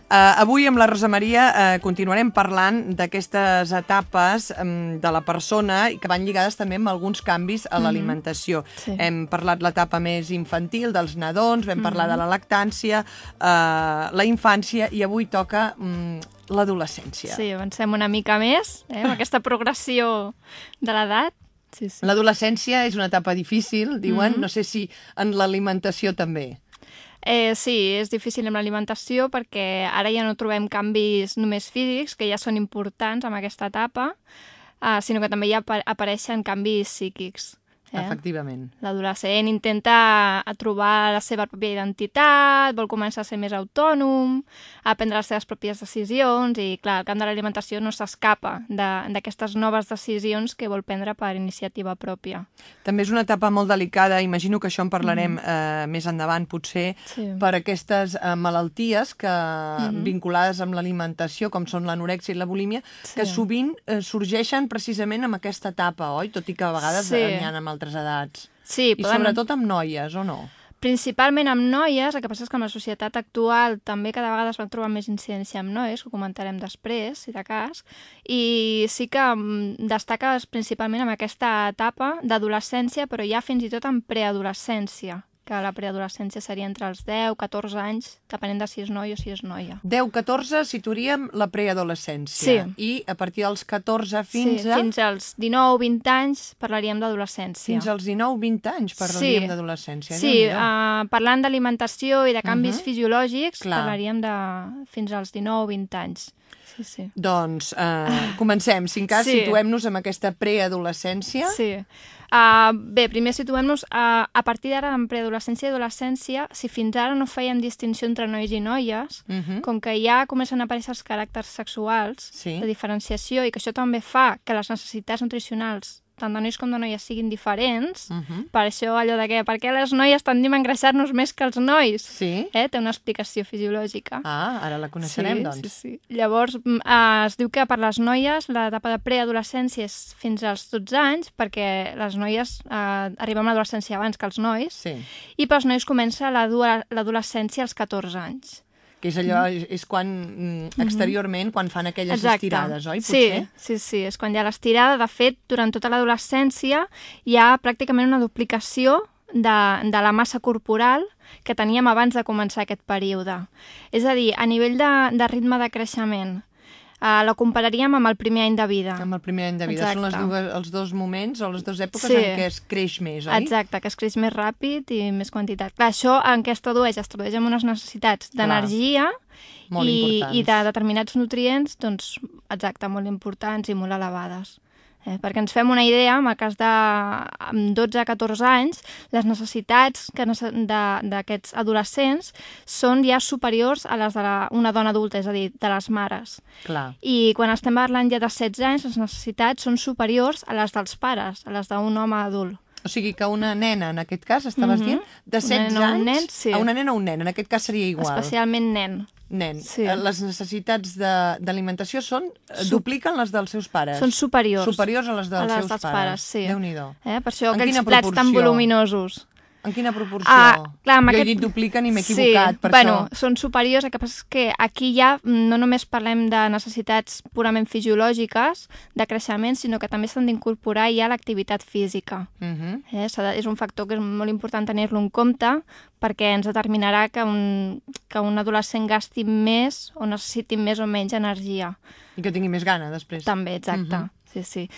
Avui amb la Rosa Maria continuarem parlant d'aquestes etapes de la persona que van lligades també amb alguns canvis a l'alimentació. Hem parlat l'etapa més infantil, dels nadons, vam parlar de la lactància, la infància, i avui toca l'adolescència. Sí, avancem una mica més, amb aquesta progressió de l'edat. Sí. L'adolescència és una etapa difícil, diuen, no sé si en l'alimentació també. Sí, és difícil amb l'alimentació perquè ara ja no trobem canvis només físics, que ja són importants en aquesta etapa, sinó que també ja apareixen canvis psíquics. Efectivament. L'adolescent intenta trobar la seva pròpia identitat, vol començar a ser més autònom, a prendre les seves pròpies decisions, i clar, el camp de l'alimentació no s'escapa d'aquestes noves decisions que vol prendre per iniciativa pròpia. També és una etapa molt delicada, imagino que això en parlarem més endavant, potser, per aquestes malalties vinculades amb l'alimentació, com són l'anorèxia i la bulímia, que sovint sorgeixen precisament en aquesta etapa, oi? Tot i que a vegades n'hi ha amb altres edats. Sí, i sobretot amb noies, o no? Principalment amb noies, el que passa és que amb la societat actual també cada vegada es van trobar més incidència amb noies, que ho comentarem després, si de cas, i sí que destaca principalment en aquesta etapa d'adolescència, però ja fins i tot en preadolescència, que la preadolescència seria entre els 10, 14 anys, depenent de si és noi o si és noia. 10, 14 situaríem la preadolescència. Sí. I a partir dels 14 fins a... Fins als 19, 20 anys parlaríem d'adolescència. Fins als 19, 20 anys parlaríem d'adolescència. Sí, parlant d'alimentació i de canvis fisiològics, parlaríem de fins als 19, 20 anys. Sí. Doncs comencem. Si en cas, situem-nos en aquesta preadolescència. Sí. Bé, primer situem-nos a partir d'ara en preadolescència i adolescència. Si fins ara no fèiem distinció entre nois i noies, com que ja comencen a aparèixer els caràcters sexuals de diferenciació, i que això també fa que les necessitats nutricionals tant de nois com de noies siguin diferents, per això allò de que per què les noies tendim a engreixar-nos més que els nois? Té una explicació fisiològica. Ara la coneixerem, doncs. Sí. Llavors, es diu que per les noies l'etapa de preadolescència és fins als 12 anys, perquè les noies arriben a l'adolescència abans que els nois, i pels nois comença l'adolescència als 14 anys. Que és allò, és quan exteriorment, quan fan aquelles estirades, oi? Sí, és quan hi ha l'estirada. De fet, durant tota l'adolescència hi ha pràcticament una duplicació de la massa corporal que teníem abans de començar aquest període. És a dir, a nivell de ritme de creixement, la compararíem amb el primer any de vida. Amb el primer any de vida. Són els dos moments o les dues èpoques en què es creix més, oi? Exacte, que es creix més ràpid i més quantitat. Clar, això en què es tradueix? Es tradueix en unes necessitats d'energia i de determinats nutrients, doncs, exacte, molt importants i molt elevades. Perquè ens fem una idea, en el cas de 12 a 14 anys, les necessitats d'aquests adolescents són ja superiors a les d'una dona adulta, és a dir, de les mares. I quan estem parlant ja de 16 anys, les necessitats són superiors a les dels pares, a les d'un home adult. O sigui que una nena, en aquest cas, estaves dient, de 16 anys, a una nena o un nen, en aquest cas seria igual. Especialment nen. Les necessitats d'alimentació dupliquen les dels seus pares. Són superiors. Superiors a les dels seus pares. Déu-n'hi-do. Per això aquells plats tan voluminosos. En quina proporció? Jo he dit dupliquen i m'he equivocat, per això. Són superiors, el que passa és que aquí ja no només parlem de necessitats purament fisiològiques, de creixement, sinó que també s'han d'incorporar ja l'activitat física. És un factor que és molt important tenir-lo en compte, perquè ens determinarà que un adolescent gasti més o necessiti més o menys energia. I que tingui més gana, després. També, exacte. Sí.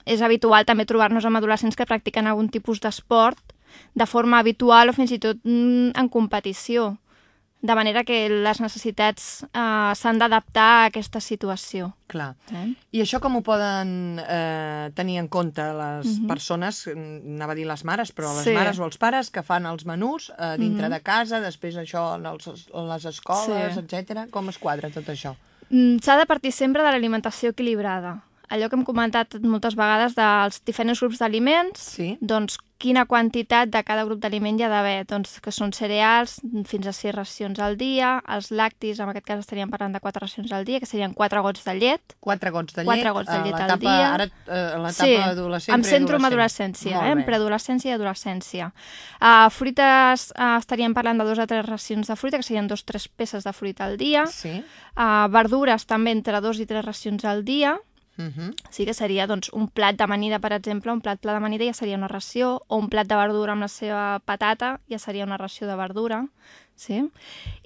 És habitual també trobar-nos amb adolescents que practiquen algun tipus d'esport de forma habitual o fins i tot en competició, de manera que les necessitats s'han d'adaptar a aquesta situació. Clar. I això com ho poden tenir en compte les persones, anava a dir les mares, però les mares o els pares que fan els menús dintre de casa, després això a les escoles, etc. Com es quadra tot això? S'ha de partir sempre de l'alimentació equilibrada. allò que hem comentat moltes vegades dels diferents grups d'aliments, doncs quina quantitat de cada grup d'aliment hi ha d'haver, doncs que són cereals fins a 6 racions al dia, els lactis, en aquest cas estaríem parlant de 4 racions al dia, que serien 4 gots de llet. 4 gots de llet, 4 gots de llet al dia. Ara, l'etapa adolescent, em centro en adolescència, en preadolescència i adolescència. Fruites, estaríem parlant de 2 a 3 racions de fruita, que serien 2-3 peces de fruita al dia. Verdures també entre 2 i 3 racions al dia. Sí que seria doncs, un plat d'amanida, per exemple, un plat pla d'amanida ja seria una ració, o un plat de verdura amb la seva patata ja seria una ració de verdura. Sí?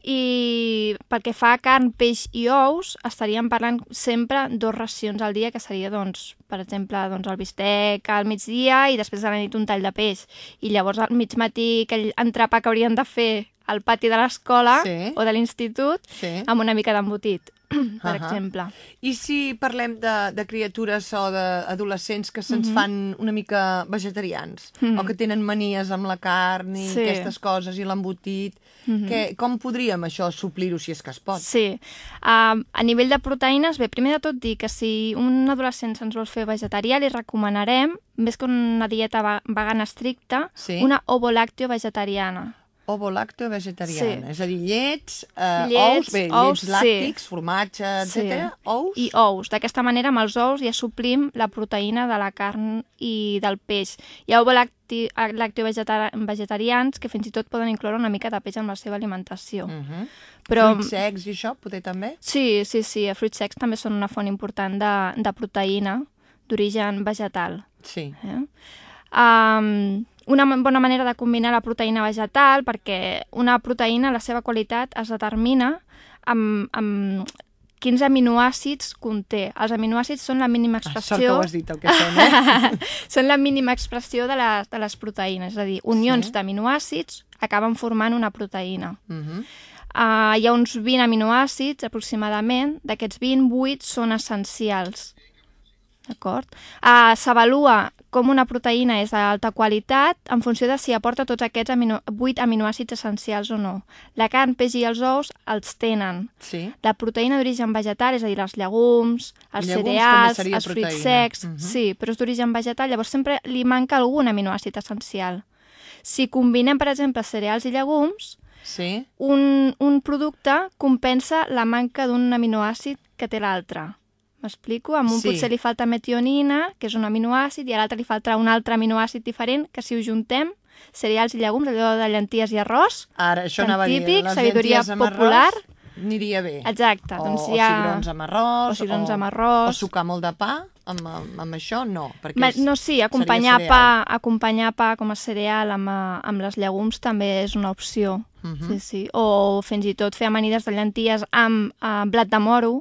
I pel que fa a carn, peix i ous, estaríem parlant sempre 2 racions al dia, que seria, doncs, per exemple, doncs, el bistec al migdia i després a la nit un tall de peix. I llavors al mig matí aquell entrepà que haurien de fer al pati de l'escola o de l'institut amb una mica d'embotit, per exemple. I si parlem de criatures o d'adolescents que se'ns fan una mica vegetarians o que tenen manies amb la carn i aquestes coses i l'embotit, com podríem això suplir-ho si és que es pot? Sí. A nivell de proteïnes, bé, primer de tot dir que si un adolescent se'ns vol fer vegetarià, li recomanarem, més que una dieta vegana estricta, una ovolàcteo vegetariana. Ovolàcteo vegetariana, és a dir, llets, ous, llets làctics, formatge, etc. Ous? I ous. D'aquesta manera, amb els ous ja suplim la proteïna de la carn i del peix. Hi ha ovolàcteo vegetarians que fins i tot poden incloure una mica de peix en la seva alimentació. Fruits secs i això, potser també? Sí. Els fruits secs també són una font important de proteïna d'origen vegetal. Sí. Una bona manera de combinar la proteïna vegetal, perquè una proteïna, la seva qualitat, es determina amb quins aminoàcids conté. Els aminoàcids són la mínima expressió... Sort que ho has dit, el que són, Són la mínima expressió de les proteïnes, és a dir, unions d'aminoàcids acaben formant una proteïna. Hi ha uns 20 aminoàcids, aproximadament. D'aquests 20, 8 són essencials. D'acord? S'avalua com una proteïna és d'alta qualitat en funció de si aporta tots aquests 8 aminoàcids essencials o no. La carn, peix i els ous els tenen. La proteïna d'origen vegetal, és a dir, els llegums, els cereals, els fruits secs, sí, però és d'origen vegetal, llavors sempre li manca algun aminoàcid essencial. Si combinem, per exemple, cereals i llegums, un producte compensa la manca d'un aminoàcid que té l'altre. M'explico? A un potser li falta metionina, que és un aminoàcid, i a l'altre li falta un altre aminoàcid diferent, que si ho juntem, cereals i llegums, allò de llenties i arròs, ara, això anava a dir, típic, sabidoria popular, aniria bé. Exacte. O cigrons amb arròs, o sucar molt de pa, amb això no. No, sí, acompanyar pa com a cereal amb les llegums també és una opció. O fins i tot fer amanides de llenties amb blat de moro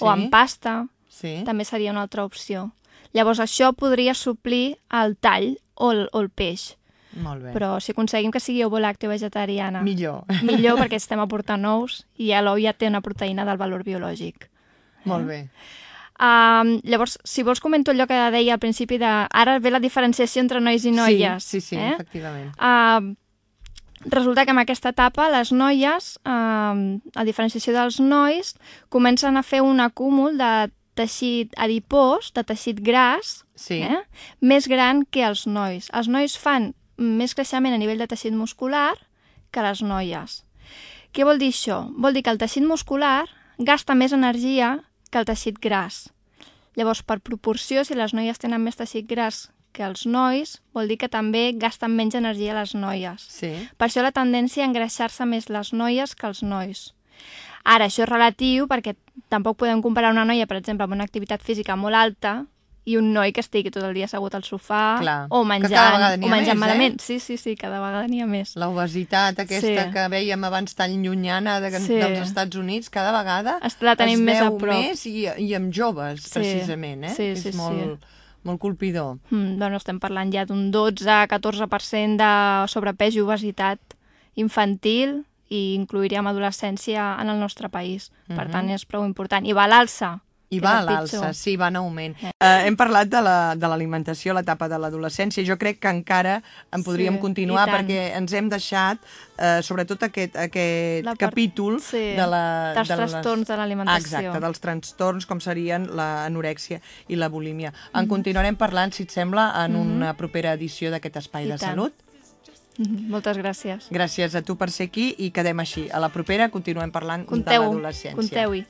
o amb pasta. També seria una altra opció. Llavors això podria suplir el tall o el peix. Molt bé. Però si aconseguim que sigui ovolàcteo vegetariana... Millor. Millor, perquè estem aportant ous i l'ou ja té una proteïna del valor biològic. Molt bé. Llavors, si vols comento allò que deia al principi de... Ara ve la diferenciació entre nois i noies. Sí, efectivament. Resulta que en aquesta etapa les noies, a diferenciació dels nois, comencen a fer un acúmul de teixit adipós, de teixit gras, més gran que els nois. Els nois fan més creixement a nivell de teixit muscular que les noies. Què vol dir això? Vol dir que el teixit muscular gasta més energia que el teixit gras. Llavors, per proporció, si les noies tenen més teixit gras que els nois, vol dir que també gasten menys energia les noies. Per això la tendència a engreixar-se més les noies que els nois. Ara, això és relatiu perquè tampoc podem comparar una noia, per exemple, amb una activitat física molt alta i un noi que estigui tot el dia assegut al sofà o menjant malament. Sí, cada vegada n'hi ha més. L'obesitat aquesta que vèiem abans tan llunyana dels Estats Units, cada vegada es veu més i amb joves, precisament. És molt colpidor. Estem parlant ja d'un 12-14% de sobrepès i obesitat infantil i incluiríem adolescència en el nostre país. Per tant, és prou important. I va a l'alça. I va a l'alça, sí, va en augment. Hem parlat de l'alimentació, l'etapa de l'adolescència. Jo crec que encara en podríem continuar perquè ens hem deixat, sobretot aquest capítol dels trastorns de l'alimentació. Exacte, dels trastorns com serien l'anorèxia i la bulímia. En continuarem parlant, si et sembla, en una propera edició d'aquest Espai de Salut. Moltes gràcies. Gràcies a tu per ser aquí i quedem així. A la propera continuem parlant de l'adolescència. Conteu-hi.